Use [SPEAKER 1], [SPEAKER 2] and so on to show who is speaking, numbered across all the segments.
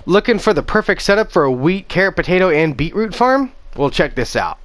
[SPEAKER 1] Looking for the perfect setup for a wheat, carrot, potato, and beetroot farm? Well, check this out.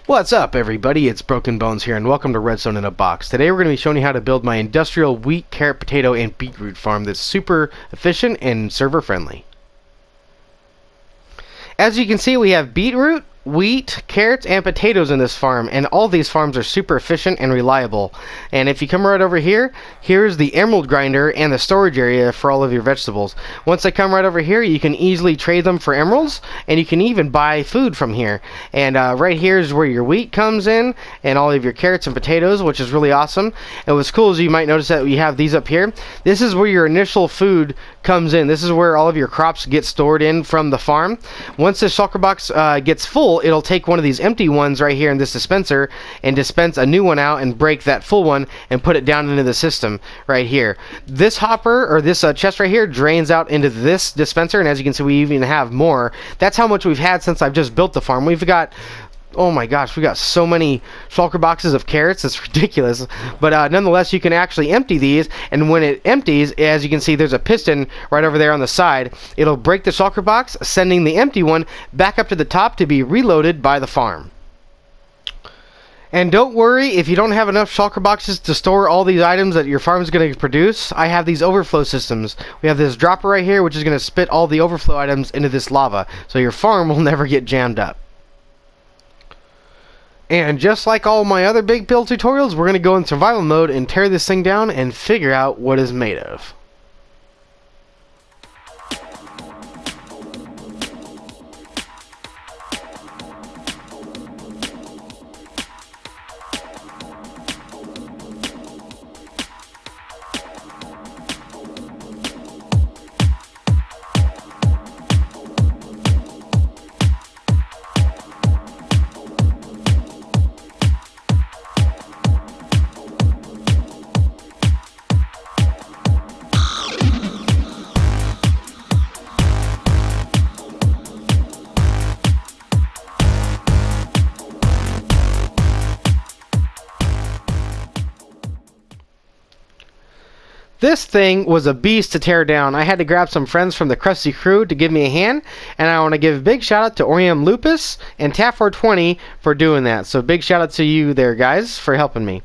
[SPEAKER 1] What's up, everybody? It's Broken Bones here, and welcome to Redstone in a Box. Today we're going to be showing you how to build my industrial wheat, carrot, potato, and beetroot farm that's super efficient and server friendly. As you can see, we have beetroot, wheat, carrots, and potatoes in this farm, and all these farms are super efficient and reliable. And if you come right over here, here's the emerald grinder and the storage area for all of your vegetables. Once they come right over here, you can easily trade them for emeralds, and you can even buy food from here. And right here is where your wheat comes in, and all of your carrots and potatoes, which is really awesome. And what's cool is you might notice that we have these up here. This is where your initial food comes in. This is where all of your crops get stored in from the farm. Once the shulker box gets full, it'll take one of these empty ones right here in this dispenser and dispense a new one out and break that full one and put it down into the system right here. This hopper, or this chest right here, drains out into this dispenser, and as you can see, we even have more. That's how much we've had since I've just built the farm. We've got, oh my gosh, we got so many shulker boxes of carrots, it's ridiculous. But nonetheless, you can actually empty these, and when it empties, as you can see, there's a piston right over there on the side. It'll break the shulker box, sending the empty one back up to the top to be reloaded by the farm. And don't worry if you don't have enough shulker boxes to store all these items that your farm is going to produce. I have these overflow systems. We have this dropper right here, which is going to spit all the overflow items into this lava, so your farm will never get jammed up. And just like all my other big build tutorials, we're going to go in survival mode and tear this thing down and figure out what it's made of. This thing was a beast to tear down. I had to grab some friends from the Krusty crew to give me a hand, and I want to give a big shout out to Oriam Lupus and Tap420 for doing that. So big shout out to you there, guys, for helping me.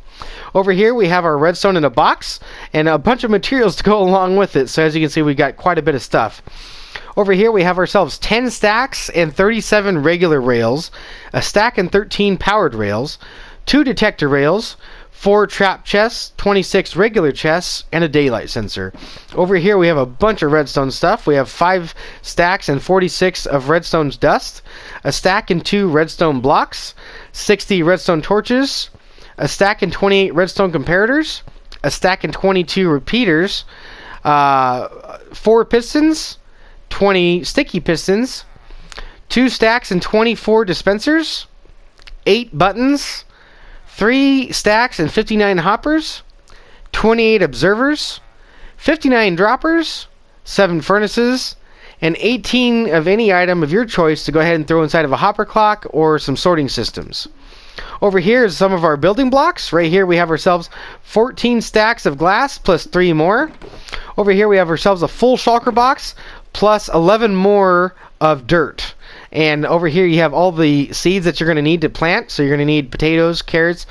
[SPEAKER 1] Over here we have our redstone in a box and a bunch of materials to go along with it. So as you can see, we got quite a bit of stuff. Over here we have ourselves 10 stacks and 37 regular rails, a stack and 13 powered rails, 2 detector rails, 4 trap chests, 26 regular chests, and a daylight sensor. Over here we have a bunch of redstone stuff. We have 5 stacks and 46 of redstone's dust, a stack and 2 redstone blocks, 60 redstone torches, a stack and 28 redstone comparators, a stack and 22 repeaters, 4 pistons, 20 sticky pistons, 2 stacks and 24 dispensers, 8 buttons, 3 stacks and 59 hoppers, 28 observers, 59 droppers, 7 furnaces, and 18 of any item of your choice to go ahead and throw inside of a hopper clock or some sorting systems. Over here is some of our building blocks. Right here we have ourselves 14 stacks of glass plus 3 more. Over here we have ourselves a full shulker box plus 11 more of dirt. And over here you have all the seeds that you're going to need to plant. So you're going to need potatoes, carrots,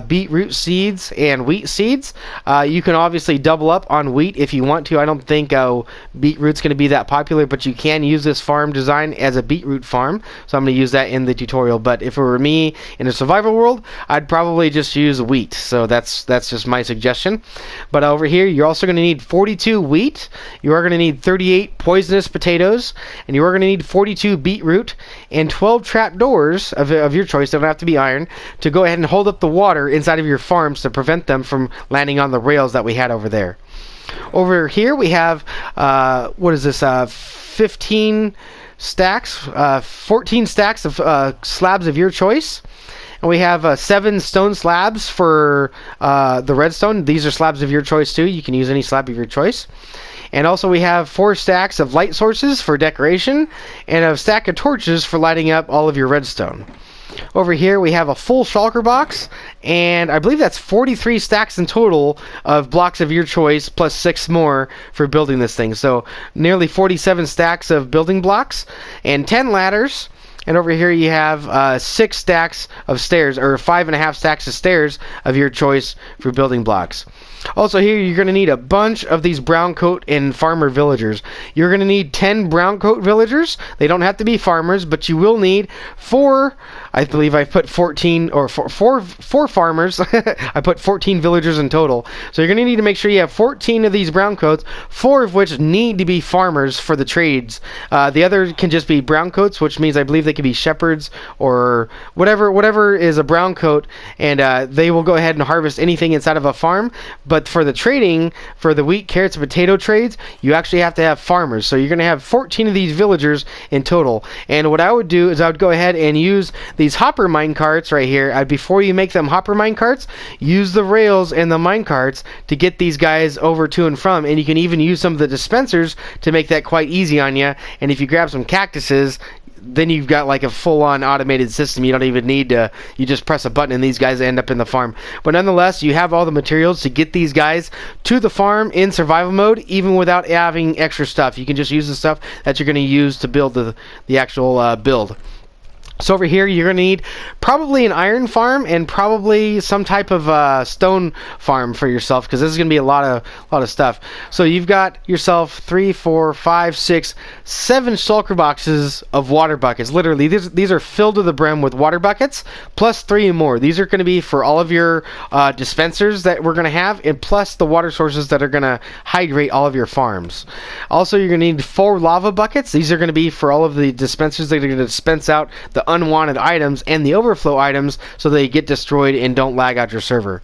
[SPEAKER 1] beetroot seeds, and wheat seeds. You can obviously double up on wheat if you want to. I don't think beetroot's going to be that popular, but you can use this farm design as a beetroot farm. So I'm going to use that in the tutorial. But if it were me in a survival world, I'd probably just use wheat. So that's just my suggestion. But over here you're also going to need 42 wheat. You are going to need 38 poisonous potatoes, and you are going to need 42 beetroot and 12 trap doors of your choice, don't have to be iron, to go ahead and hold up the water inside of your farms to prevent them from landing on the rails that we had over there. Over here we have, 15 stacks, 14 stacks of slabs of your choice. And we have 7 stone slabs for the redstone. These are slabs of your choice too. You can use any slab of your choice. And also we have 4 stacks of light sources for decoration and a stack of torches for lighting up all of your redstone. Over here we have a full shulker box, and I believe that's 43 stacks in total of blocks of your choice plus 6 more for building this thing. So nearly 47 stacks of building blocks and 10 ladders. And over here you have 6 stacks of stairs, or 5.5 stacks of stairs of your choice for building blocks. Also here you're going to need a bunch of these brown coat and farmer villagers. You're going to need 10 brown coat villagers. They don't have to be farmers, but you will need 4, I believe I put 14, or 4 farmers. I put 14 villagers in total. So you're going to need to make sure you have 14 of these brown coats, 4 of which need to be farmers for the trades. The other can just be brown coats, which means I believe they can be shepherds or whatever is a brown coat, and they will go ahead and harvest anything inside of a farm. But for the trading, for the wheat, carrots, and potato trades, you actually have to have farmers. So you're going to have 14 of these villagers in total. And what I would do is I would go ahead and use these hopper mine carts right here. Before you make them hopper mine carts, use the rails and the mine carts to get these guys over to and from. And you can even use some of the dispensers to make that quite easy on you. And if you grab some cactuses, then you've got like a full-on automated system. You don't even need to, you just press a button and these guys end up in the farm. But nonetheless, you have all the materials to get these guys to the farm in survival mode, even without having extra stuff. You can just use the stuff that you're going to use to build the actual build. So over here you're going to need probably an iron farm and probably some type of stone farm for yourself, because this is going to be a lot of stuff. So you've got yourself 3, 4, 5, 6, 7 shulker boxes of water buckets. Literally these are filled to the brim with water buckets plus 3 more. These are going to be for all of your dispensers that we're going to have, and plus the water sources that are going to hydrate all of your farms. Also you're going to need 4 lava buckets. These are going to be for all of the dispensers that are going to dispense out the unwanted items and the overflow items so they get destroyed and don't lag out your server.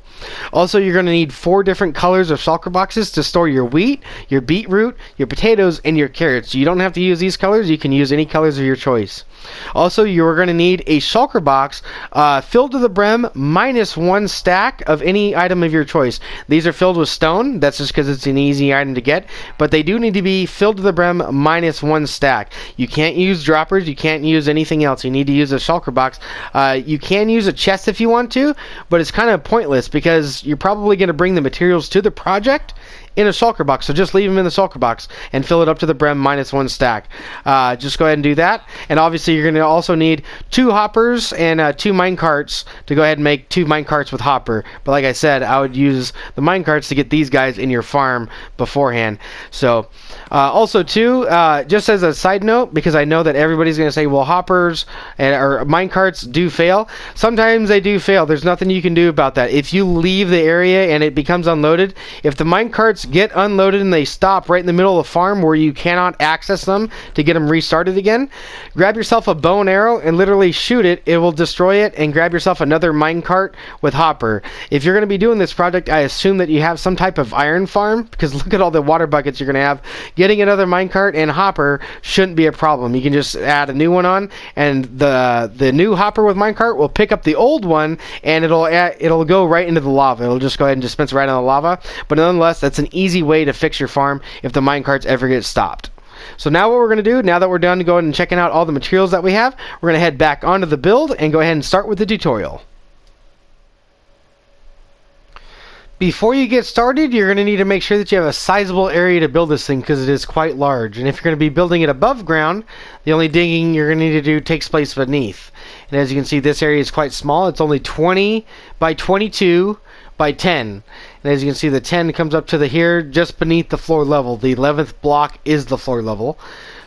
[SPEAKER 1] Also, you're going to need 4 different colors of shulker boxes to store your wheat, your beetroot, your potatoes, and your carrots. You don't have to use these colors. You can use any colors of your choice. Also, you're going to need a shulker box filled to the brim minus 1 stack of any item of your choice. These are filled with stone. That's just because it's an easy item to get. But they do need to be filled to the brim minus 1 stack. You can't use droppers. You can't use anything else. You need to use a shulker box. You can use a chest if you want to, but it's kind of pointless because you're probably going to bring the materials to the project in a shulker box. So just leave them in the shulker box and fill it up to the brim minus 1 stack. Just go ahead and do that. And obviously you're going to also need 2 hoppers and 2 mine carts to go ahead and make 2 mine carts with hopper. But like I said, I would use the mine carts to get these guys in your farm beforehand. So also too, just as a side note, because I know that everybody's going to say, well, hoppers or mine carts do fail. Sometimes they do fail. There's nothing you can do about that. If you leave the area and it becomes unloaded, if the mine carts get unloaded and they stop right in the middle of the farm where you cannot access them to get them restarted again, grab yourself a bow and arrow and literally shoot it. It will destroy it, and grab yourself another minecart with hopper. If you're going to be doing this project, I assume that you have some type of iron farm, because look at all the water buckets you're going to have. Getting another minecart and hopper shouldn't be a problem. You can just add a new one on, and the new hopper with minecart will pick up the old one, and it'll go right into the lava. It'll just go ahead and dispense right on the lava. But nonetheless, that's an easy way to fix your farm if the minecarts ever get stopped. So now what we're going to do, now that we're done going and checking out all the materials that we have, we're going to head back onto the build and go ahead and start with the tutorial. Before you get started, you're going to need to make sure that you have a sizable area to build this thing, because it is quite large. And if you're going to be building it above ground, the only digging you're going to need to do takes place beneath. And as you can see, this area is quite small. It's only 20 by 22 by 10. And as you can see, the 10 comes up to the here just beneath the floor level. The 11th block is the floor level.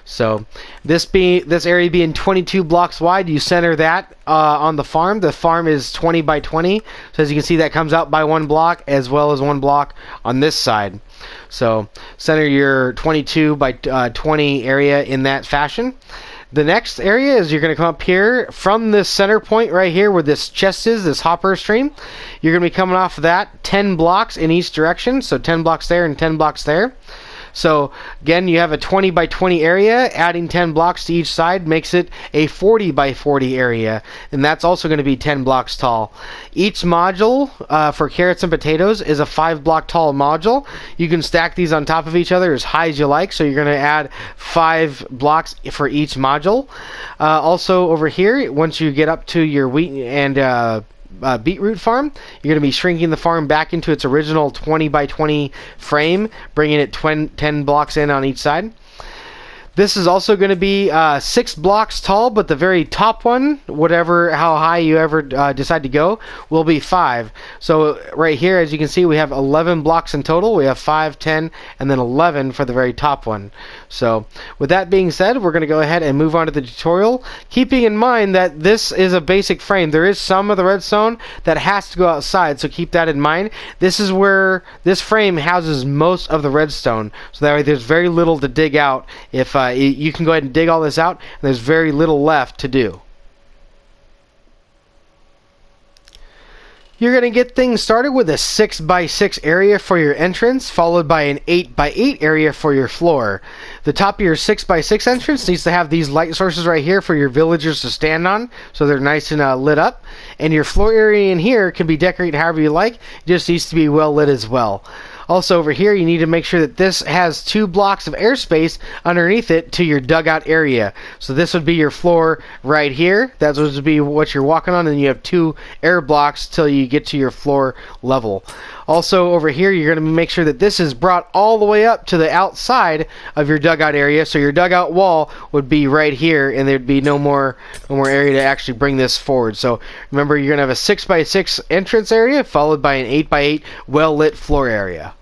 [SPEAKER 1] So this area being 22 blocks wide, you center that on the farm. The farm is 20 by 20. So as you can see, that comes out by 1 block as well as 1 block on this side. So center your 22 by 20 area in that fashion. The next area is you're going to come up here from this center point right here where this chest is, this hopper stream. You're going to be coming off of that 10 blocks in each direction. So 10 blocks there and 10 blocks there. So again, you have a 20 by 20 area. Adding 10 blocks to each side makes it a 40 by 40 area, and that's also going to be 10 blocks tall. Each module for carrots and potatoes is a 5 block tall module. You can stack these on top of each other as high as you like, so you're going to add 5 blocks for each module. Also over here, once you get up to your wheat and beetroot farm, you're going to be shrinking the farm back into its original 20 by 20 frame, bringing it 10 blocks in on each side. This is also going to be 6 blocks tall, but the very top one, how high you ever decide to go, will be 5. So right here, as you can see, we have 11 blocks in total. We have 5, 10, and then 11 for the very top one. So with that being said, we're going to go ahead and move on to the tutorial, keeping in mind that this is a basic frame. There is some of the redstone that has to go outside, so keep that in mind. This is where this frame houses most of the redstone, so that way there's very little to dig out. If you can go ahead and dig all this out, and there's very little left to do. You're going to get things started with a 6 by 6 area for your entrance, followed by an 8 by 8 area for your floor. The top of your 6 by 6 entrance needs to have these light sources right here for your villagers to stand on, so they're nice and lit up. And your floor area in here can be decorated however you like, it just needs to be well lit as well. Also over here, you need to make sure that this has 2 blocks of airspace underneath it to your dugout area. So this would be your floor right here. That would be what you're walking on, and you have 2 air blocks till you get to your floor level. Also over here, you're going to make sure that this is brought all the way up to the outside of your dugout area. So your dugout wall would be right here, and there'd be no more area to actually bring this forward. So remember, you're going to have a 6 by 6 entrance area, followed by an 8 by 8 well-lit floor area.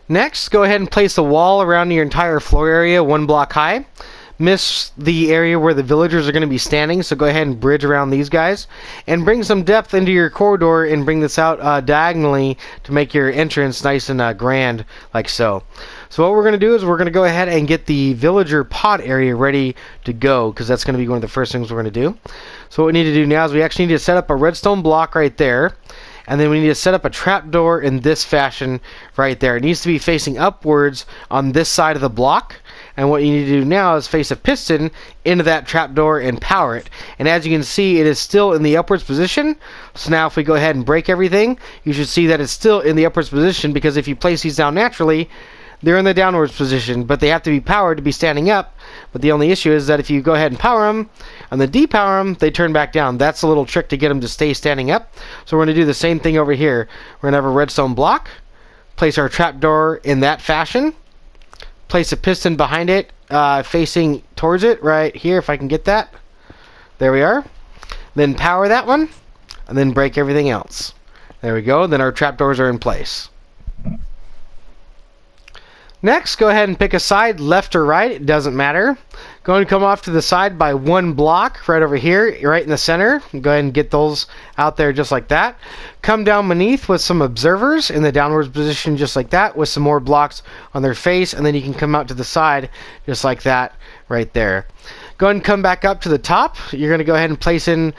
[SPEAKER 1] Next, go ahead and place a wall around your entire floor area 1 block high. Miss the area where the villagers are going to be standing, so go ahead and bridge around these guys. And bring some depth into your corridor and bring this out diagonally to make your entrance nice and grand, like so. So what we're going to do is we're going to go ahead and get the villager pod area ready to go, because that's going to be one of the first things we're going to do. So what we need to do now is we actually need to set up a redstone block right there. And then we need to set up a trapdoor in this fashion right there. It needs to be facing upwards on this side of the block. And what you need to do now is face a piston into that trapdoor and power it. And as you can see, it is still in the upwards position. So now if we go ahead and break everything, you should see that it's still in the upwards position, because if you place these down naturally, they're in the downwards position, but they have to be powered to be standing up. But the only issue is that if you go ahead and power them and then depower them, they turn back down. That's a little trick to get them to stay standing up. So we're going to do the same thing over here. We're going to have a redstone block, place our trapdoor in that fashion, place a piston behind it, facing towards it right here, if I can get that. There we are. Then power that one, and then break everything else. There we go. Then our trapdoors are in place. Next, go ahead and pick a side, left or right, it doesn't matter. Go and come off to the side by 1 block, right over here, right in the center. Go ahead and get those out there just like that. Come down beneath with some observers in the downwards position just like that, with some more blocks on their face, and then you can come out to the side just like that right there. Go ahead and come back up to the top. You're going to go ahead and place in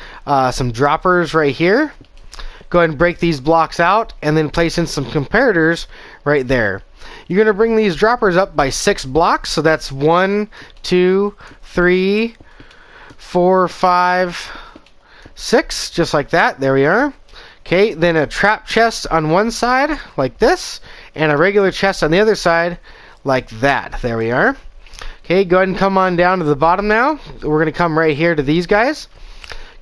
[SPEAKER 1] some droppers right here. Go ahead and break these blocks out, and then place in some comparators right there. You're going to bring these droppers up by 6 blocks, so that's 1, 2, 3, 4, 5, 6, just like that. There we are. Okay, then a trap chest on one side, like this, and a regular chest on the other side, like that. There we are. Okay, go ahead and come on down to the bottom now. We're going to come right here to these guys.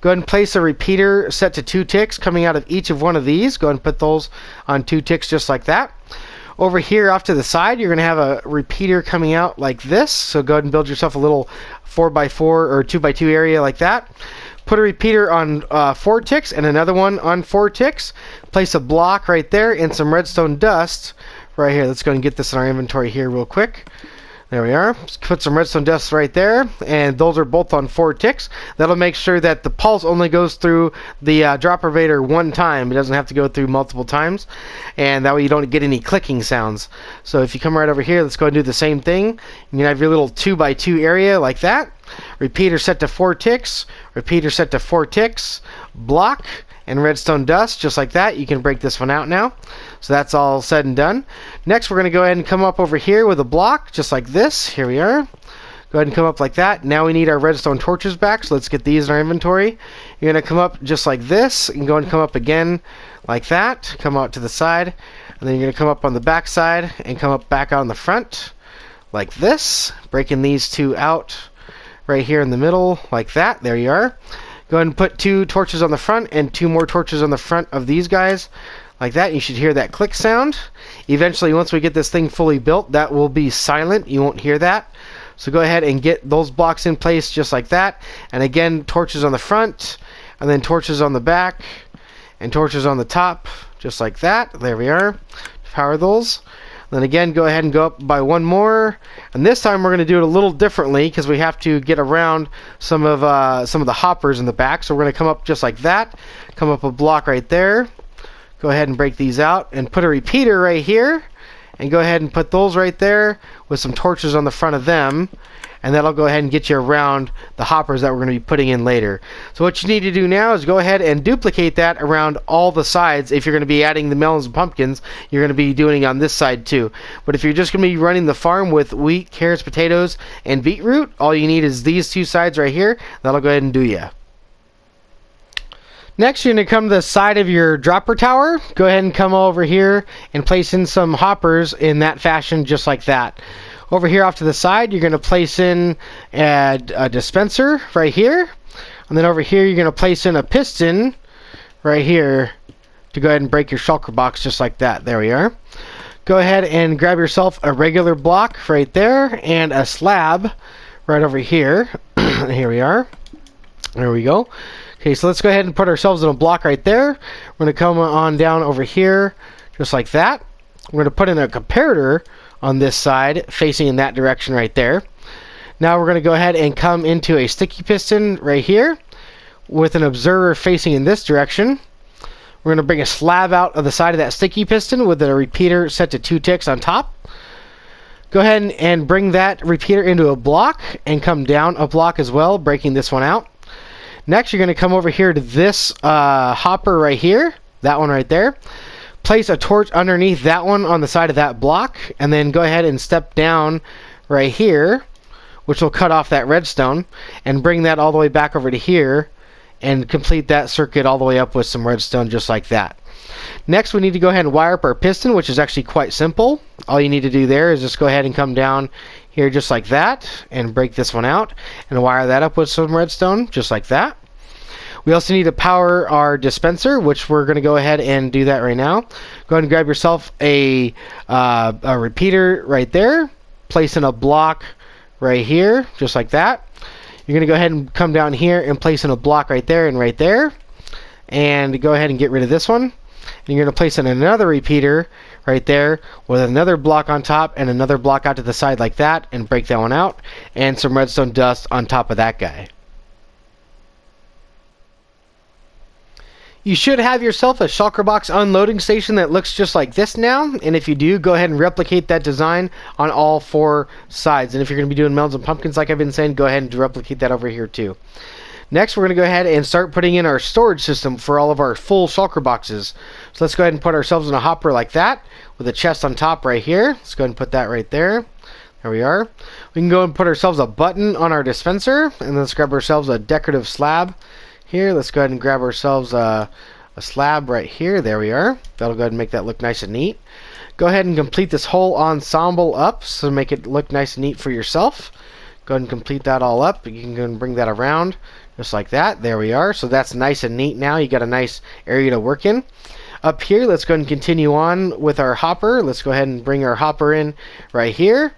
[SPEAKER 1] Go ahead and place a repeater set to 2 ticks coming out of each of one of these. Go ahead and put those on 2 ticks just like that. Over here off to the side, you're going to have a repeater coming out like this. So go ahead and build yourself a little 4x4 or 2x2 area like that. Put a repeater on 4 ticks and another one on 4 ticks. Place a block right there and some redstone dust right here. Let's go and get this in our inventory here real quick. There we are. Just put some redstone dust right there, and those are both on 4 ticks. That'll make sure that the pulse only goes through the dropper vader 1 time. It doesn't have to go through multiple times, and that way you don't get any clicking sounds. So if you come right over here, let's go and do the same thing. You can have your little 2x2 area like that. repeater set to 4 ticks, repeater set to 4 ticks, block, and redstone dust, just like that. You can break this one out now. So that's all said and done. Next, we're going to go ahead and come up over here with a block, just like this. Here we are. Go ahead and come up like that. Now we need our redstone torches back, so let's get these in our inventory. You're going to come up just like this. You can go and come up again like that. Come out to the side. And then you're going to come up on the back side and come up back on the front like this. Breaking these two out right here in the middle like that. There you are. Go ahead and put 2 torches on the front and 2 more torches on the front of these guys like that. You should hear that click sound. Eventually, once we get this thing fully built, that will be silent. You won't hear that. So go ahead and get those blocks in place just like that. And again, torches on the front, and then torches on the back, and torches on the top, just like that. There we are. Power those. Then again, go ahead and go up by 1 more. And this time we're going to do it a little differently because we have to get around some of the hoppers in the back. So we're going to come up just like that. Come up a block right there. Go ahead and break these out and put a repeater right here. And go ahead and put those right there with some torches on the front of them. And that'll go ahead and get you around the hoppers that we're going to be putting in later. So what you need to do now is go ahead and duplicate that around all the sides. If you're going to be adding the melons and pumpkins, you're going to be doing it on this side too. But if you're just going to be running the farm with wheat, carrots, potatoes, and beetroot, all you need is these 2 sides right here. That'll go ahead and do ya. Next, you're going to come to the side of your dropper tower. Go ahead and come over here and place in some hoppers in that fashion, just like that. Over here off to the side, you're going to place in a dispenser right here. And then over here, you're going to place in a piston right here to go ahead and break your shulker box, just like that. There we are. Go ahead and grab yourself a regular block right there and a slab right over here. Here we are. There we go. Okay, so let's go ahead and put ourselves in a block right there. We're going to come on down over here, just like that. We're going to put in a comparator on this side, facing in that direction right there. Now we're going to go ahead and come into a sticky piston right here, with an observer facing in this direction. We're going to bring a slab out of the side of that sticky piston with a repeater set to 2 ticks on top. Go ahead and bring that repeater into a block, and come down a block as well, breaking this one out. Next, you're going to come over here to this hopper right here, that one right there. Place a torch underneath that one on the side of that block, and then go ahead and step down right here, which will cut off that redstone, and bring that all the way back over to here, and complete that circuit all the way up with some redstone, just like that. Next, we need to go ahead and wire up our piston, which is actually quite simple. All you need to do there is just go ahead and come down here just like that, and break this one out, and wire that up with some redstone, just like that. We also need to power our dispenser, which we're going to go ahead and do that right now. Go ahead and grab yourself a repeater right there. Place in a block right here, just like that. You're going to go ahead and come down here and place in a block right there and right there. And go ahead and get rid of this one. And you're going to place in another repeater right there with another block on top and another block out to the side like that, and break that one out. And some redstone dust on top of that guy. You should have yourself a shulker box unloading station that looks just like this now, and if you do, go ahead and replicate that design on all 4 sides. And if you're going to be doing melons and pumpkins like I've been saying, go ahead and replicate that over here too. Next, we're going to go ahead and start putting in our storage system for all of our full shulker boxes. So let's go ahead and put ourselves in a hopper like that, with a chest on top right here. Let's go ahead and put that right there. There we are. We can go and put ourselves a button on our dispenser, and then let's grab ourselves a decorative slab. Here, let's go ahead and grab ourselves a slab right here. There we are. That'll go ahead and make that look nice and neat. Go ahead and complete this whole ensemble up, so make it look nice and neat for yourself. Go ahead and complete that all up. You can go and bring that around just like that. There we are. So that's nice and neat now. You got a nice area to work in. Up here, let's go ahead and continue on with our hopper. Let's go ahead and bring our hopper in right here.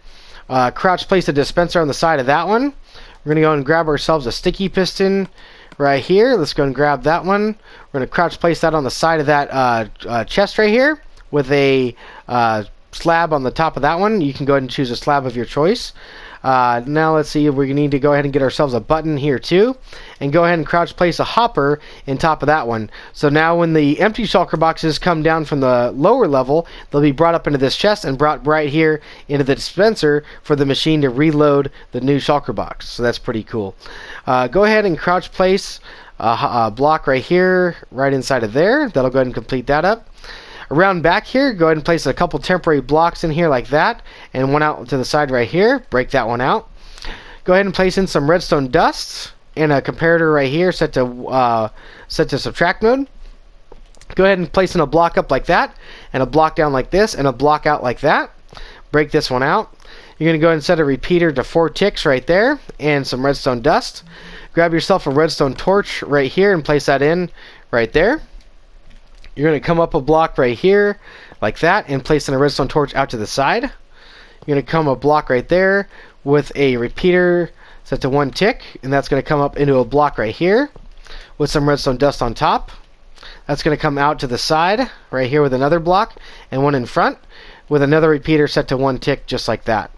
[SPEAKER 1] Crouch place a dispenser on the side of that one. We're going to go and grab ourselves a sticky piston right here. Let's go and grab that one. We're going to crouch place that on the side of that chest right here with a slab on the top of that one. You can go ahead and choose a slab of your choice. Now let's see, we need to go ahead and get ourselves a button here too, and go ahead and crouch place a hopper in top of that one. So now when the empty shulker boxes come down from the lower level, they'll be brought up into this chest and brought right here into the dispenser for the machine to reload the new shulker box. So that's pretty cool. Go ahead and crouch place a block right here, right inside of there. That'll go ahead and complete that up. Around back here, go ahead and place a couple temporary blocks in here like that, and one out to the side right here. Break that one out. Go ahead and place in some redstone dust and a comparator right here set to subtract mode. Go ahead and place in a block up like that, and a block down like this, and a block out like that. Break this one out. You're going to go ahead and set a repeater to 4 ticks right there, and some redstone dust. Grab yourself a redstone torch right here and place that in right there. You're going to come up a block right here like that and place in a redstone torch out to the side. You're going to come a block right there with a repeater set to 1 tick, and that's going to come up into a block right here with some redstone dust on top. That's going to come out to the side right here with another block and one in front with another repeater set to 1 tick, just like that.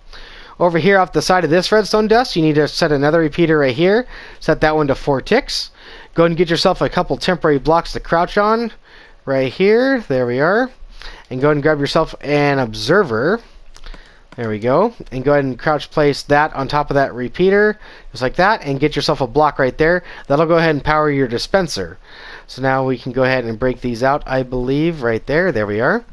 [SPEAKER 1] Over here off the side of this redstone dust, you need to set another repeater right here. Set that one to 4 ticks. Go ahead and get yourself a couple temporary blocks to crouch on right here. There we are. And go ahead and grab yourself an observer. There we go. And go ahead and crouch place that on top of that repeater, just like that, and get yourself a block right there. That'll go ahead and power your dispenser. So now we can go ahead and break these out, I believe, right there. There we are.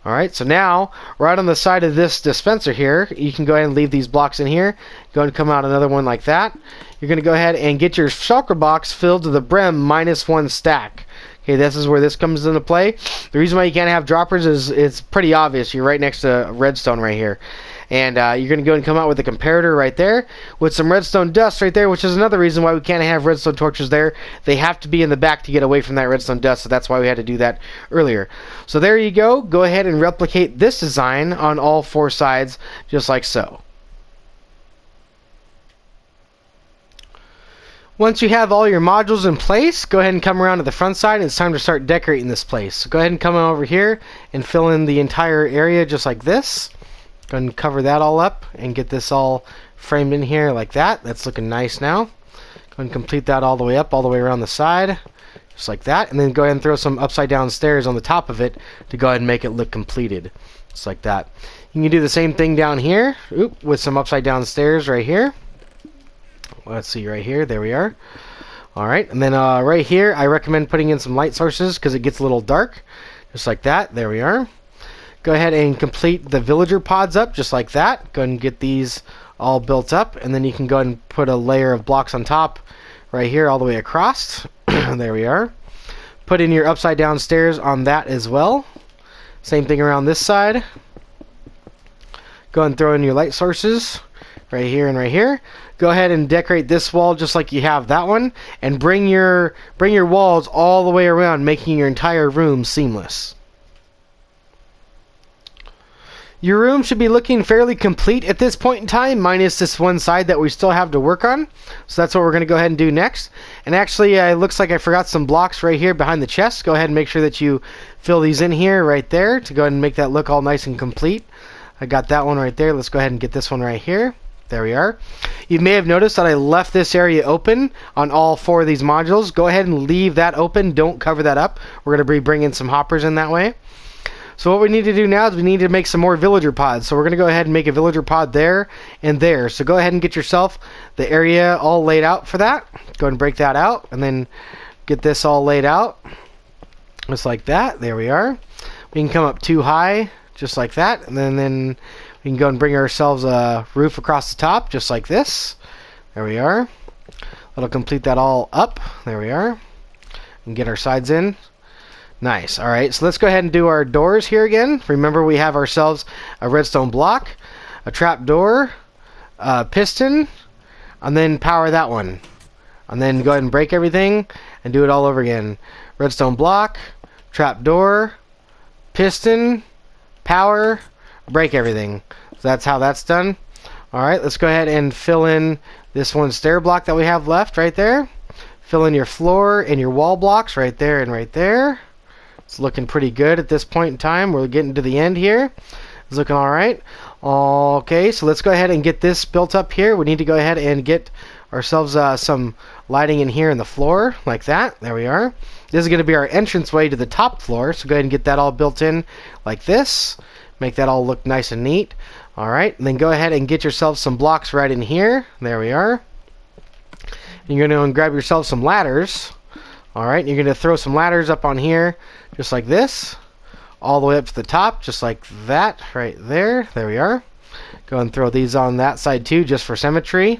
[SPEAKER 1] Alright, so now, right on the side of this dispenser here, you can go ahead and leave these blocks in here. Go ahead and come out another one like that. You're going to go ahead and get your shulker box filled to the brim -1 stack. Okay, this is where this comes into play. The reason why you can't have droppers is it's pretty obvious. You're right next to redstone right here. And you're going to go and come out with a comparator right there with some redstone dust right there, which is another reason why we can't have redstone torches there. They have to be in the back to get away from that redstone dust, so that's why we had to do that earlier. So there you go. Go ahead and replicate this design on all 4 sides, just like so. Once you have all your modules in place, go ahead and come around to the front side, and it's time to start decorating this place. So go ahead and come over here and fill in the entire area just like this. Go ahead and cover that all up and get this all framed in here like that. That's looking nice now. Go ahead and complete that all the way up, all the way around the side, just like that. And then go ahead and throw some upside down stairs on the top of it to go ahead and make it look completed, just like that. You can do the same thing down here with some upside down stairs right here. Let's see right here. There we are. Alright, and then right here I recommend putting in some light sources because it gets a little dark, just like that. There we are. Go ahead and complete the villager pods up just like that. Go ahead and get these all built up, and then you can go ahead and put a layer of blocks on top right here all the way across. There we are. Put in your upside down stairs on that as well. Same thing around this side. Go ahead and throw in your light sources right here and right here. Go ahead and decorate this wall just like you have that one, and bring your walls all the way around, making your entire room seamless. Your room should be looking fairly complete at this point in time, minus this one side that we still have to work on. So that's what we're going to go ahead and do next. And actually, it looks like I forgot some blocks right here behind the chest. Go ahead and make sure that you fill these in here right there to go ahead and make that look all nice and complete. I got that one right there. Let's go ahead and get this one right here. There we are. You may have noticed that I left this area open on all 4 of these modules. Go ahead and leave that open. Don't cover that up. We're going to be bringing some hoppers in that way. So what we need to do now is we need to make some more villager pods. So we're going to go ahead and make a villager pod there and there. So go ahead and get yourself the area all laid out for that. Go ahead and break that out, and then get this all laid out just like that. There we are. We can come up 2 high just like that, and then we can go and bring ourselves a roof across the top just like this. There we are. That'll complete that all up. There we are. And get our sides in. Nice. Alright, so let's go ahead and do our doors here again. Remember, we have ourselves a redstone block, a trap door, a piston, and then power that one. And then go ahead and break everything and do it all over again. Redstone block, trap door, piston, power, break everything. So that's how that's done. Alright, let's go ahead and fill in this one stair block that we have left right there. Fill in your floor and your wall blocks right there and right there. It's looking pretty good at this point in time. We're getting to the end here. It's looking alright. Okay, so let's go ahead and get this built up here. We need to go ahead and get ourselves some lighting in here in the floor, like that. There we are. This is going to be our entranceway to the top floor, so go ahead and get that all built in like this. Make that all look nice and neat. Alright, and then go ahead and get yourself some blocks right in here. There we are. And you're going to grab yourself some ladders. Alright, you're going to throw some ladders up on here, just like this. All the way up to the top, just like that, right there. There we are. Go and throw these on that side too, just for symmetry.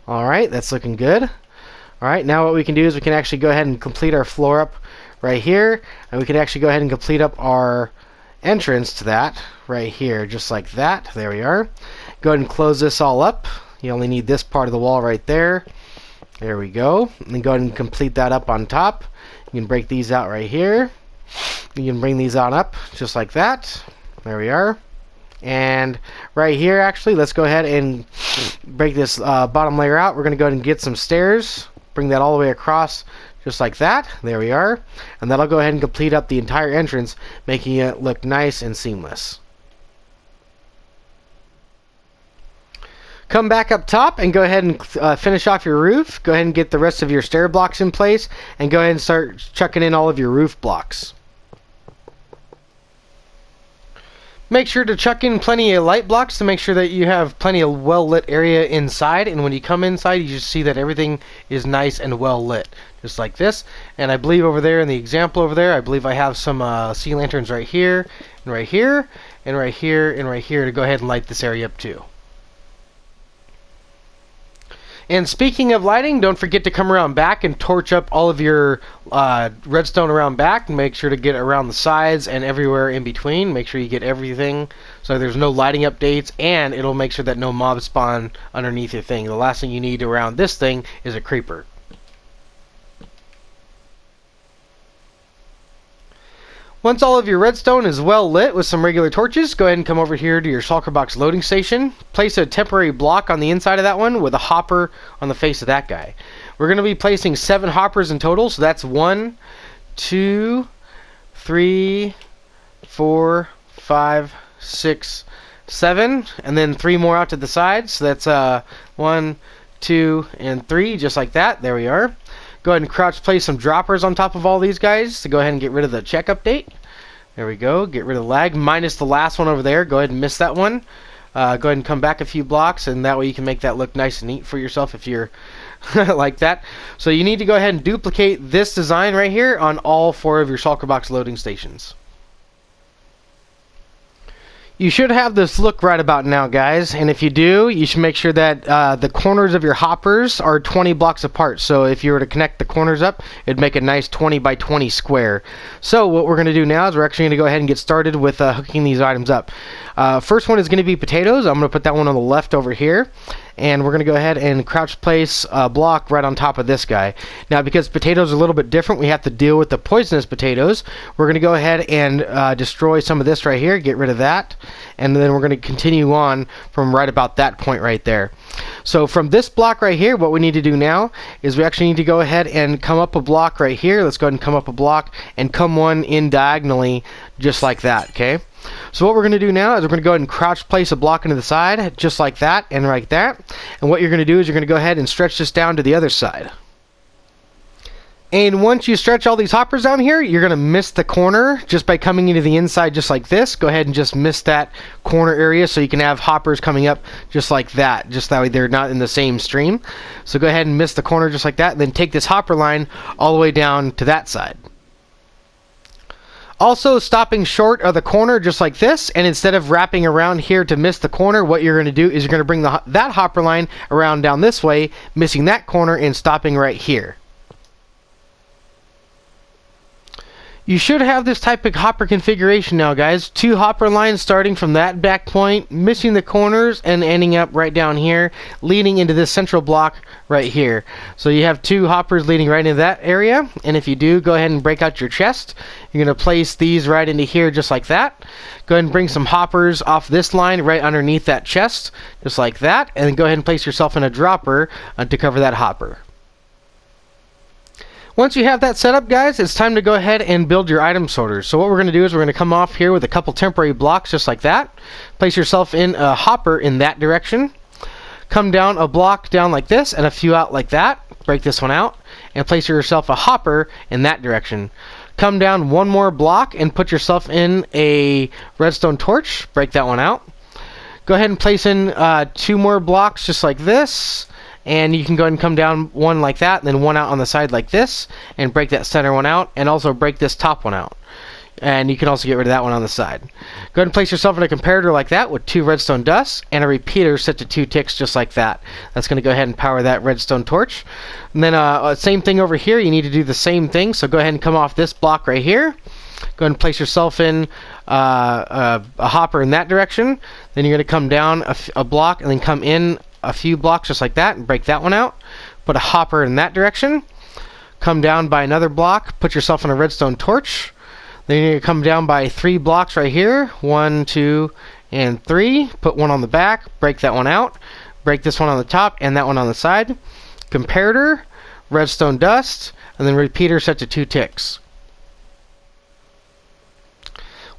[SPEAKER 1] Alright, that's looking good. Alright, now what we can do is we can actually go ahead and complete our floor up right here. And we can actually go ahead and complete up our entrance to that right here, just like that. There we are. Go ahead and close this all up. You only need this part of the wall right there. There we go. And then go ahead and complete that up on top. You can break these out right here. You can bring these on up just like that. There we are. And right here, actually, let's go ahead and break this bottom layer out. We're going to go ahead and get some stairs. Bring that all the way across just like that. There we are. And that'll go ahead and complete up the entire entrance, making it look nice and seamless. Come back up top and go ahead and finish off your roof. Go ahead and get the rest of your stair blocks in place, and go ahead and start chucking in all of your roof blocks. Make sure to chuck in plenty of light blocks to make sure that you have plenty of well-lit area inside, and when you come inside you just see that everything is nice and well lit, just like this. And I believe over there in the example over there, I believe I have some sea lanterns right here, and right here, and right here, and right here to go ahead and light this area up too. And speaking of lighting, don't forget to come around back and torch up all of your redstone around back. Make sure to get around the sides and everywhere in between. Make sure you get everything so there's no lighting updates, and it'll make sure that no mobs spawn underneath your thing. The last thing you need around this thing is a creeper. Once all of your redstone is well lit with some regular torches, go ahead and come over here to your shulker box loading station. Place a temporary block on the inside of that one with a hopper on the face of that guy. We're going to be placing 7 hoppers in total, so that's 1, 2, 3, 4, 5, 6, 7, and then 3 more out to the side. So that's 1, 2, and 3, just like that. There we are. Go ahead and crouch place some droppers on top of all these guys to go ahead and get rid of the check update. There we go. Get rid of lag. Minus the last one over there. Go ahead and miss that one. Go ahead and come back a few blocks, and that way you can make that look nice and neat for yourself if you're like that. So you need to go ahead and duplicate this design right here on all 4 of your shulker box loading stations. You should have this look right about now, guys, and if you do, you should make sure that the corners of your hoppers are 20 blocks apart. So if you were to connect the corners up, it'd make a nice 20 by 20 square. So what we're going to do now is we're actually going to go ahead and get started with hooking these items up. First one is going to be potatoes. I'm going to put that one on the left over here. And we're going to go ahead and crouch place a block right on top of this guy. Now, because potatoes are a little bit different, we have to deal with the poisonous potatoes. We're going to go ahead and destroy some of this right here, get rid of that, and then we're going to continue on from right about that point right there. So from this block right here, what we need to do now is we actually need to go ahead and come up a block right here. Let's go ahead and come up a block and come one in diagonally just like that, okay? So what we're going to do now is we're going to go ahead and crouch place a block into the side, just like that and right there. And what you're going to do is you're going to go ahead and stretch this down to the other side. And once you stretch all these hoppers down here, you're going to miss the corner just by coming into the inside just like this. Go ahead and just miss that corner area so you can have hoppers coming up just like that. Just that way they're not in the same stream. So go ahead and miss the corner just like that, and then take this hopper line all the way down to that side. Also, stopping short of the corner just like this, and instead of wrapping around here to miss the corner, what you're going to do is you're going to bring that hopper line around down this way, missing that corner and stopping right here. You should have this type of hopper configuration now, guys. 2 hopper lines starting from that back point, missing the corners, and ending up right down here, leading into this central block right here. So you have 2 hoppers leading right into that area, and if you do, go ahead and break out your chest. You're going to place these right into here just like that. Go ahead and bring some hoppers off this line right underneath that chest, just like that, and then go ahead and place yourself in a dropper to cover that hopper. Once you have that set up, guys, it's time to go ahead and build your item sorters. So what we're going to do is we're going to come off here with a couple temporary blocks just like that. Place yourself in a hopper in that direction. Come down a block down like this and a few out like that. Break this one out and place yourself a hopper in that direction. Come down one more block and put yourself in a redstone torch. Break that one out. Go ahead and place in 2 more blocks just like this. And you can go ahead and come down one like that, and then one out on the side like this, and break that center one out, and also break this top one out. And you can also get rid of that one on the side. Go ahead and place yourself in a comparator like that with 2 redstone dusts and a repeater set to 2 ticks just like that. That's going to go ahead and power that redstone torch. And then same thing over here. You need to do the same thing. So go ahead and come off this block right here. Go ahead and place yourself in a hopper in that direction. Then you're going to come down a block and then come in a few blocks just like that and break that one out. Put a hopper in that direction. Come down by another block. Put yourself in a redstone torch. Then you're going to come down by 3 blocks right here. 1, 2, and 3. Put one on the back. Break that one out. Break this one on the top and that one on the side. Comparator, redstone dust, and then repeater set to 2 ticks.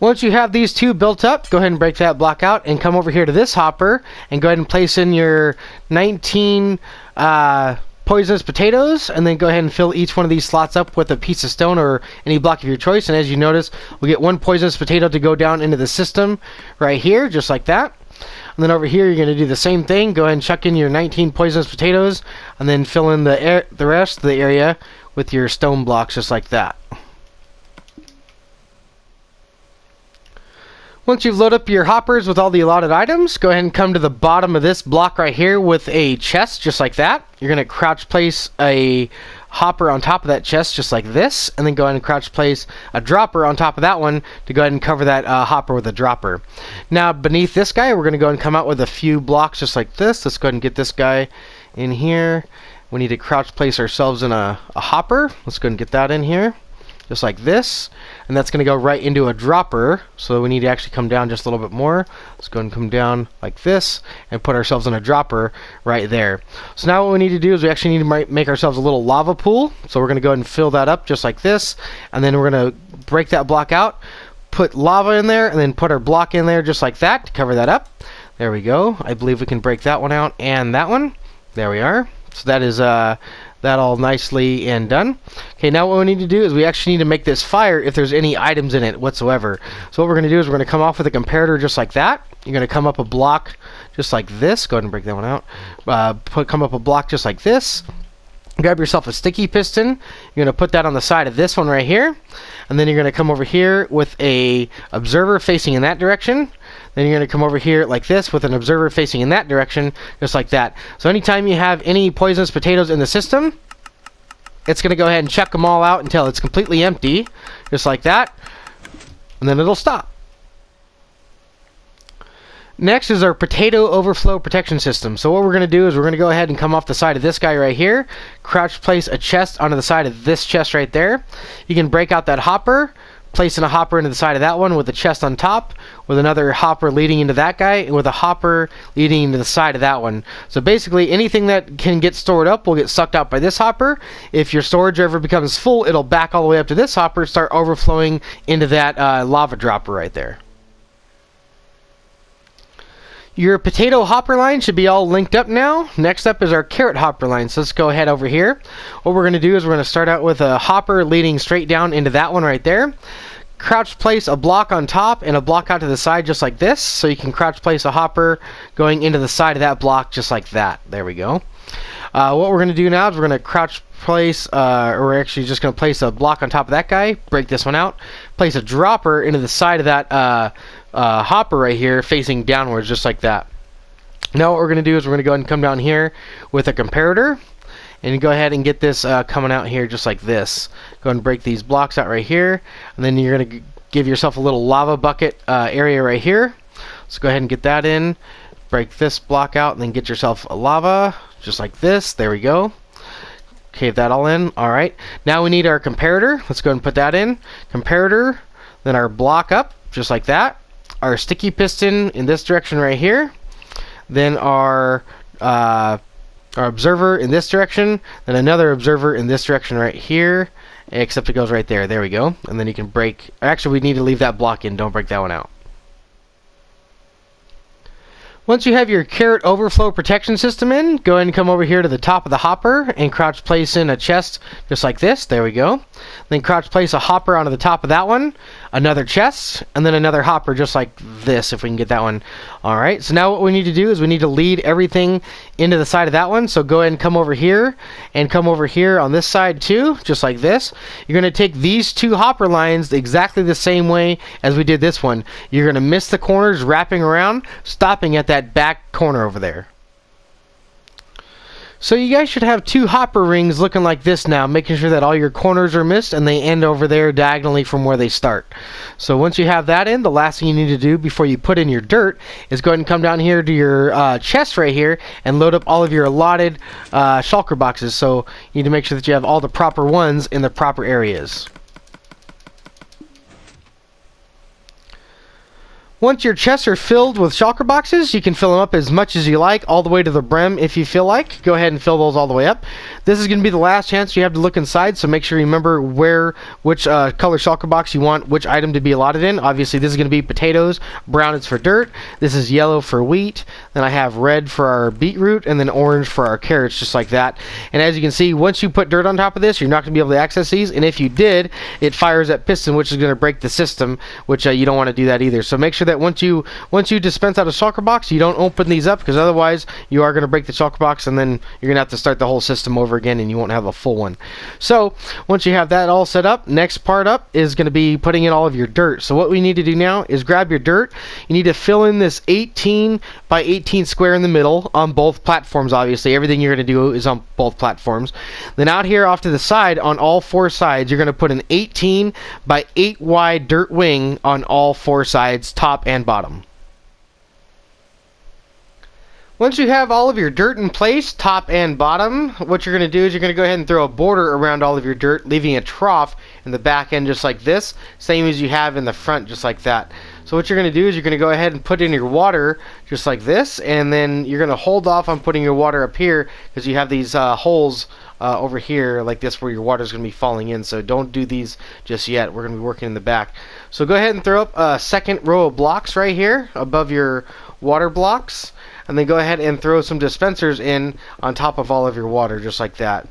[SPEAKER 1] Once you have these 2 built up, go ahead and break that block out and come over here to this hopper and go ahead and place in your 19 poisonous potatoes, and then go ahead and fill each one of these slots up with a piece of stone or any block of your choice. And as you notice, we get 1 poisonous potato to go down into the system right here, just like that. And then over here, you're going to do the same thing. Go ahead and chuck in your 19 poisonous potatoes, and then fill in the rest of the area with your stone blocks, just like that. Once you've loaded up your hoppers with all the allotted items, go ahead and come to the bottom of this block right here with a chest, just like that. You're going to crouch place a hopper on top of that chest, just like this, and then go ahead and crouch place a dropper on top of that one to go ahead and cover that hopper with a dropper. Now, beneath this guy, we're going to go ahead and come out with a few blocks just like this. Let's go ahead and get this guy in here. We need to crouch place ourselves in a hopper. Let's go ahead and get that in here, just like this, and that's going to go right into a dropper, so we need to actually come down just a little bit more. Let's go and come down like this and put ourselves in a dropper right there. So now what we need to do is we actually need to make ourselves a little lava pool, so we're going to go ahead and fill that up just like this, and then we're going to break that block out, put lava in there, and then put our block in there just like that to cover that up. There we go. I believe we can break that one out and that one. There we are. So that is that all nicely and done. Okay, now what we need to do is we actually need to make this fire if there's any items in it whatsoever. So what we're going to do is we're going to come off with a comparator just like that. You're going to come up a block just like this. Go ahead and break that one out. Come up a block just like this. Grab yourself a sticky piston. You're going to put that on the side of this one right here. And then you're going to come over here with a observer facing in that direction. Then you're going to come over here like this with an observer facing in that direction, just like that. So anytime you have any poisonous potatoes in the system, it's going to go ahead and check them all out until it's completely empty, just like that. And then it'll stop. Next is our potato overflow protection system. So what we're going to do is we're going to go ahead and come off the side of this guy right here, crouch place a chest onto the side of this chest right there. You can break out that hopper, place in a hopper into the side of that one with a chest on top, with another hopper leading into that guy, and with a hopper leading into the side of that one. So basically anything that can get stored up will get sucked out by this hopper. If your storage ever becomes full, it'll back all the way up to this hopper, start overflowing into that lava dropper right there. Your potato hopper line should be all linked up now. Next up is our carrot hopper line. So let's go ahead over here. What we're going to do is we're going to start out with a hopper leading straight down into that one right there. Crouch place a block on top and a block out to the side just like this. So you can crouch place a hopper going into the side of that block just like that. There we go. What we're going to do now is we're going to crouch place, or we're actually just going to place a block on top of that guy, break this one out, place a dropper into the side of that hopper right here facing downwards just like that. Now what we're going to do is we're going to go ahead and come down here with a comparator and go ahead and get this coming out here just like this. Go ahead and break these blocks out right here, and then you're going to give yourself a little lava bucket area right here. Let's go ahead and get that in. Break this block out and then get yourself a lava just like this. There we go. Cave that all in. Alright, now we need our comparator. Let's go ahead and put that in. Comparator, then our block up just like that. Our sticky piston in this direction right here. Then our or observer in this direction, then another observer in this direction right here, except it goes right there. There we go. And then you can break, actually we need to leave that block in, don't break that one out. Once you have your carrot overflow protection system in, go ahead and come over here to the top of the hopper and crouch place in a chest just like this. There we go. Then crouch place a hopper onto the top of that one, another chest, and then another hopper just like this if we can get that one. Alright, so now what we need to do is we need to lead everything into the side of that one. So go ahead and come over here and come over here on this side too, just like this. You're going to take these two hopper lines exactly the same way as we did this one. You're going to miss the corners wrapping around, stopping at that back corner over there. So you guys should have two hopper rings looking like this now, making sure that all your corners are missed and they end over there diagonally from where they start. So once you have that in, the last thing you need to do before you put in your dirt is go ahead and come down here to your chest right here and load up all of your allotted shulker boxes. So you need to make sure that you have all the proper ones in the proper areas. Once your chests are filled with shulker boxes, you can fill them up as much as you like, all the way to the brim if you feel like. Go ahead and fill those all the way up. This is going to be the last chance you have to look inside, so make sure you remember which color shulker box you want which item to be allotted in. Obviously, this is going to be potatoes, brown is for dirt, this is yellow for wheat, then I have red for our beetroot, and then orange for our carrots, just like that. And as you can see, once you put dirt on top of this, you're not going to be able to access these, and if you did, it fires that piston, which is going to break the system, which you don't want to do that either. So make sure that once you dispense out a shulker box, you don't open these up, because otherwise you are going to break the shulker box and then you're going to have to start the whole system over again and you won't have a full one. So once you have that all set up, next part up is going to be putting in all of your dirt. So what we need to do now is grab your dirt. You need to fill in this 18 by 18 square in the middle on both platforms. Obviously everything you're going to do is on both platforms. Then out here off to the side on all four sides, you're going to put an 18 by 8 wide dirt wing on all four sides, top and bottom. Once you have all of your dirt in place, top and bottom, what you're going to do is you're going to go ahead and throw a border around all of your dirt, leaving a trough in the back end just like this, same as you have in the front, just like that. So what you're going to do is you're going to go ahead and put in your water just like this, and then you're going to hold off on putting your water up here because you have these holes over here like this where your water is going to be falling in. So don't do these just yet. We're going to be working in the back. So go ahead and throw up a second row of blocks right here above your water blocks, and then go ahead and throw some dispensers in on top of all of your water just like that.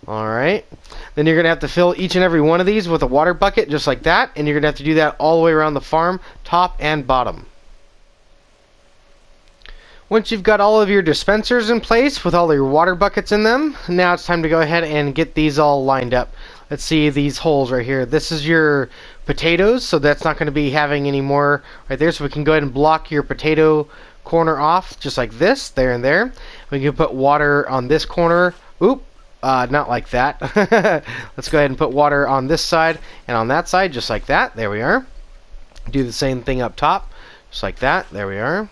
[SPEAKER 1] Alright, then you're going to have to fill each and every one of these with a water bucket just like that, and you're going to have to do that all the way around the farm, top and bottom. Once you've got all of your dispensers in place with all of your water buckets in them, now it's time to go ahead and get these all lined up. Let's see these holes right here. This is your potatoes, so that's not going to be having any more right there, so we can go ahead and block your potato corner off just like this, there and there. We can put water on this corner. Oop. Not like that. Let's go ahead and put water on this side and on that side, just like that. There we are. Do the same thing up top, just like that. There we are.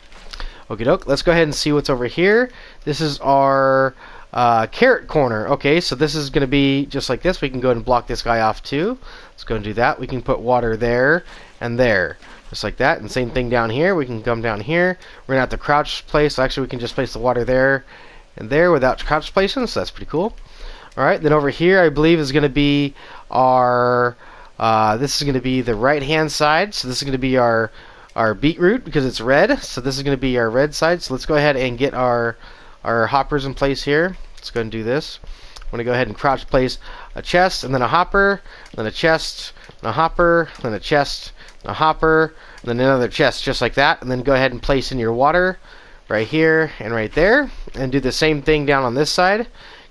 [SPEAKER 1] Okie doke. Let's go ahead and see what's over here. This is our carrot corner. Okay, so this is going to be just like this. We can go ahead and block this guy off too. Let's go and do that. We can put water there and there, just like that. And same thing down here. We can come down here. We're going to have to crouch place. Actually, we can just place the water there and there without crouch placing, so that's pretty cool. Alright, then over here I believe is going to be our, this is going to be the right hand side, so this is going to be our beetroot because it's red, so this is going to be our red side. So let's go ahead and get our hoppers in place here. Let's go ahead and do this. I'm going to go ahead and crouch place a chest, and then a hopper, then a chest, and a hopper, then a chest, and a hopper, and then another chest, just like that. And then go ahead and place in your water right here and right there, and do the same thing down on this side.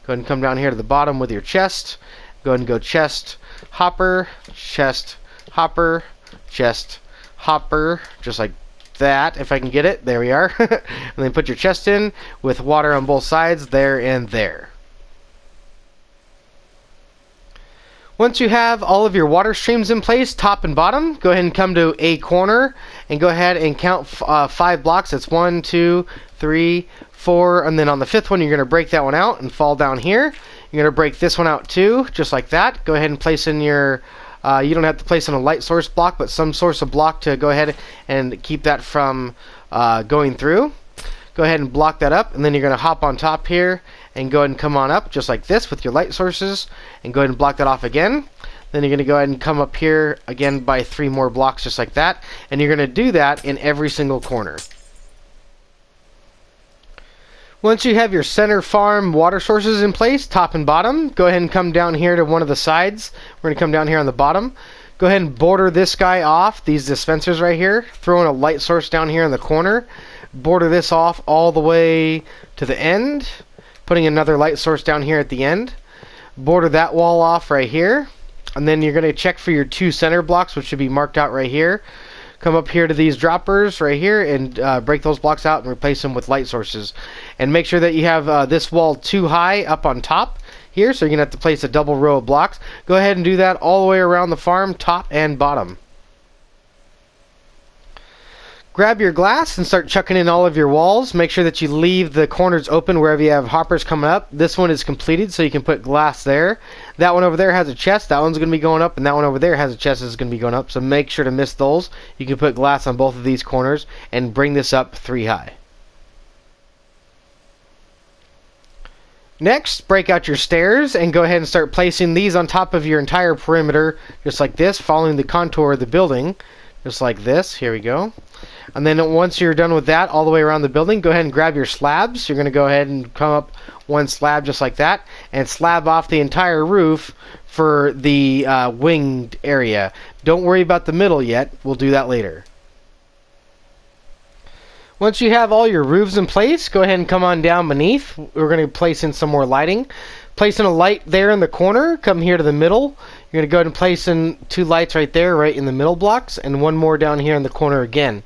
[SPEAKER 1] Go ahead and come down here to the bottom with your chest. Go ahead and go chest, hopper, chest, hopper, chest, hopper, just like that, if I can get it. There we are. And then put your chest in with water on both sides, there and there. Once you have all of your water streams in place, top and bottom, go ahead and come to a corner and go ahead and count 5 blocks. That's 1, 2, 3, 4, and then on the 5th one you're going to break that one out and fall down here. You're going to break this one out too, just like that. Go ahead and place in your, you don't have to place in a light source block, but some source of block to go ahead and keep that from going through. Go ahead and block that up, and then you're going to hop on top here and go ahead and come on up just like this with your light sources, and go ahead and block that off again. Then you're going to go ahead and come up here again by 3 more blocks just like that, and you're going to do that in every single corner. Once you have your center farm water sources in place, top and bottom, go ahead and come down here to one of the sides. We're going to come down here on the bottom. Go ahead and border this guy off, these dispensers right here. Throw in a light source down here in the corner. Border this off all the way to the end, putting another light source down here at the end. Border that wall off right here. And then you're going to check for your 2 center blocks, which should be marked out right here. Come up here to these droppers right here and break those blocks out and replace them with light sources. And make sure that you have this wall too high up on top here, so you're going to have to place a double row of blocks. Go ahead and do that all the way around the farm, top and bottom. Grab your glass and start chucking in all of your walls. Make sure that you leave the corners open wherever you have hoppers coming up. This one is completed, so you can put glass there. That one over there has a chest. That one's going to be going up, and that one over there has a chest that's going to be going up. So make sure to miss those. You can put glass on both of these corners and bring this up 3 high. Next, break out your stairs and go ahead and start placing these on top of your entire perimeter, just like this, following the contour of the building, just like this. Here we go. And then once you're done with that all the way around the building, go ahead and grab your slabs. You're going to go ahead and come up 1 slab just like that and slab off the entire roof for the winged area. Don't worry about the middle yet. We'll do that later. Once you have all your roofs in place, go ahead and come on down beneath. We're going to place in some more lighting. Place in a light there in the corner. Come here to the middle. You're going to go ahead and place in 2 lights right there, right in the middle blocks, and 1 more down here in the corner again.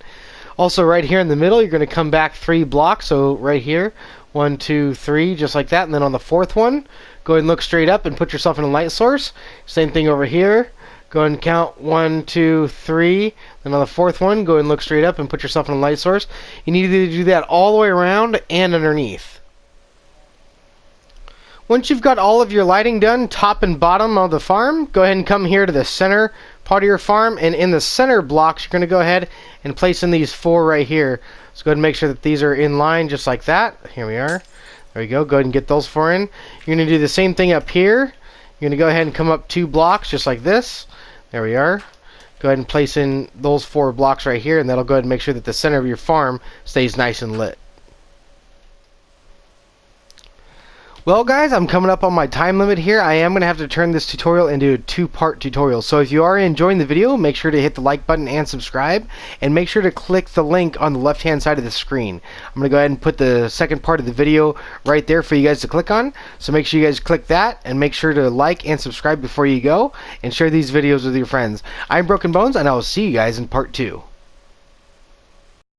[SPEAKER 1] Also right here in the middle, you're going to come back 3 blocks, so right here, 1, 2, 3, just like that. And then on the 4th one, go ahead and look straight up and put yourself in a light source. Same thing over here. Go ahead and count 1, 2, 3. Then on the 4th one, go ahead and look straight up and put yourself in a light source. You need to do that all the way around and underneath. Once you've got all of your lighting done, top and bottom of the farm, go ahead and come here to the center part of your farm, and in the center blocks, you're going to go ahead and place in these 4 right here. So go ahead and make sure that these are in line just like that. Here we are. There we go. Go ahead and get those 4 in. You're going to do the same thing up here. You're going to go ahead and come up 2 blocks just like this. There we are. Go ahead and place in those 4 blocks right here, and that'll go ahead and make sure that the center of your farm stays nice and lit. Well guys, I'm coming up on my time limit here. I am going to have to turn this tutorial into a 2-part tutorial. So if you are enjoying the video, make sure to hit the like button and subscribe. And make sure to click the link on the left hand side of the screen. I'm going to go ahead and put the second part of the video right there for you guys to click on. So make sure you guys click that, and make sure to like and subscribe before you go. And share these videos with your friends. I'm Broken Bones, and I will see you guys in part 2.